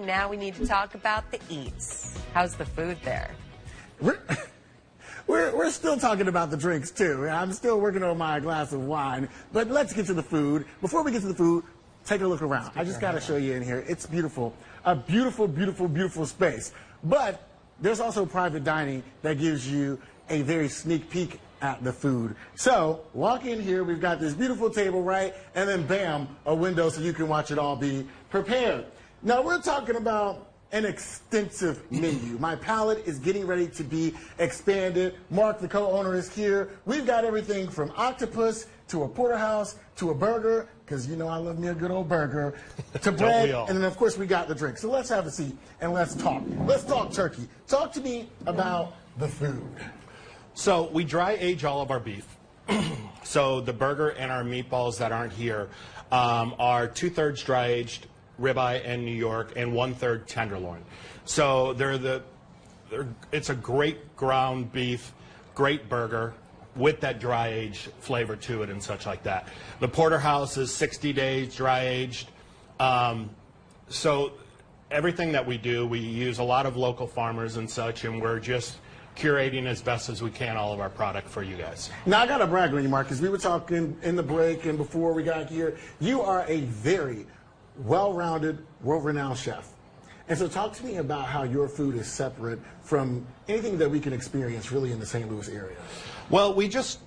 now we need to talk about the eats. How's the food there? We're still talking about the drinks, too. I'm still working on my glass of wine. But let's get to the food. Before we get to the food, take a look around. I just got to show you in here. It's beautiful. A beautiful, beautiful, beautiful space. But there's also private dining that gives you a very sneak peek at the food. So walk in here. We've got this beautiful table, right? And then, bam, a window so you can watch it all be prepared. Now, we're talking about an extensive menu. My palate is getting ready to be expanded. Mark, the co-owner, is here. We've got everything from octopus to a porterhouse to a burger, because you know I love me a good old burger, to bread, and then of course we got the drink. So let's have a seat and let's talk. Let's talk turkey. Talk to me about the food. So we dry age all of our beef. So the burger and our meatballs that aren't here are 2/3 dry aged ribeye and New York, and 1/3 tenderloin. So it's a great ground beef, great burger with that dry aged flavor to it and such like that. The porterhouse is 60 days dry aged. So everything that we do, we use a lot of local farmers and such, and we're just curating as best as we can all of our product for you guys. Now I gotta brag on you, Mark, because we were talking in the break and before we got here. You are a very well-rounded, world-renowned chef. And so talk to me about how your food is separate from anything that we can experience really in the St. Louis area. Well, we just,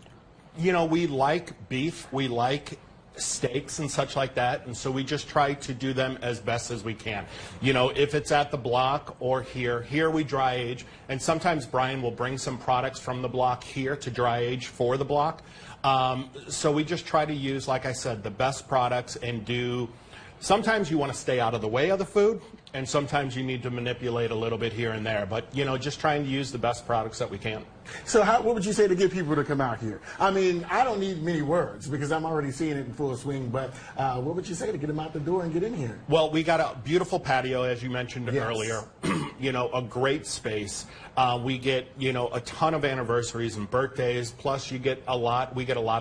you know, we like beef, we like steaks and such like that, and so we just try to do them as best as we can. You know, if it's at the block or here we dry age, and sometimes Brian will bring some products from the block here to dry age for the block. So we just try to use, like I said, the best products and do. Sometimes you want to stay out of the way of the food, and sometimes you need to manipulate a little bit here and there. But, you know, just trying to use the best products that we can. So what would you say to get people to come out here? I mean, I don't need many words because I'm already seeing it in full swing, but what would you say to get them out the door and get in here? Well, we got a beautiful patio, as you mentioned earlier. You know, a great space. We get, you know, a ton of anniversaries and birthdays, plus we get a lot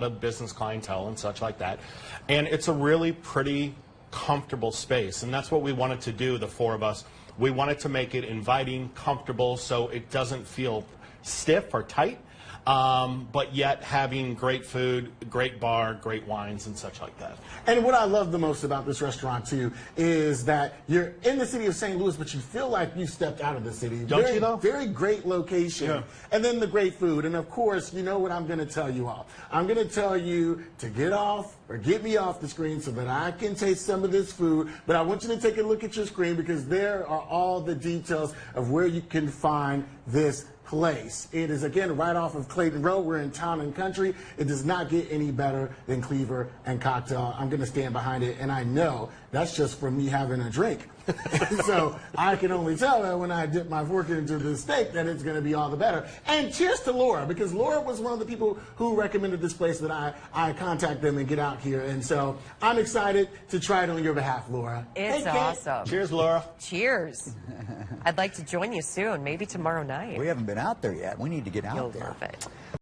of business clientele and such like that. And it's a really pretty, comfortable space, and that's what we wanted to do, the four of us. We wanted to make it inviting, comfortable, so it doesn't feel stiff or tight, but yet having great food, great bar, great wines, and such like that. And what I love the most about this restaurant, too, is that you're in the city of St. Louis, but you feel like you stepped out of the city. Don't you, though? Very great location. Yeah. And then the great food. And, of course, you know what I'm going to tell you all. I'm going to tell you to get off or get me off the screen so that I can taste some of this food. But I want you to take a look at your screen because there are all the details of where you can find this place. It is, again, right off of Clayton Road. We're in Town and Country. It does not get any better than Cleaver and Cocktail. I'm going to stand behind it, and I know that's just from me having a drink. So I can only tell that when I dip my fork into the steak that it's going to be all the better. And cheers to Laura, because Laura was one of the people who recommended this place that I contact them and get out here. And so I'm excited to try it on your behalf, Laura. It's awesome. Cheers, Laura. Cheers. I'd like to join you soon, maybe tomorrow night. We haven't been out there yet. We need to get out You'll there. love it.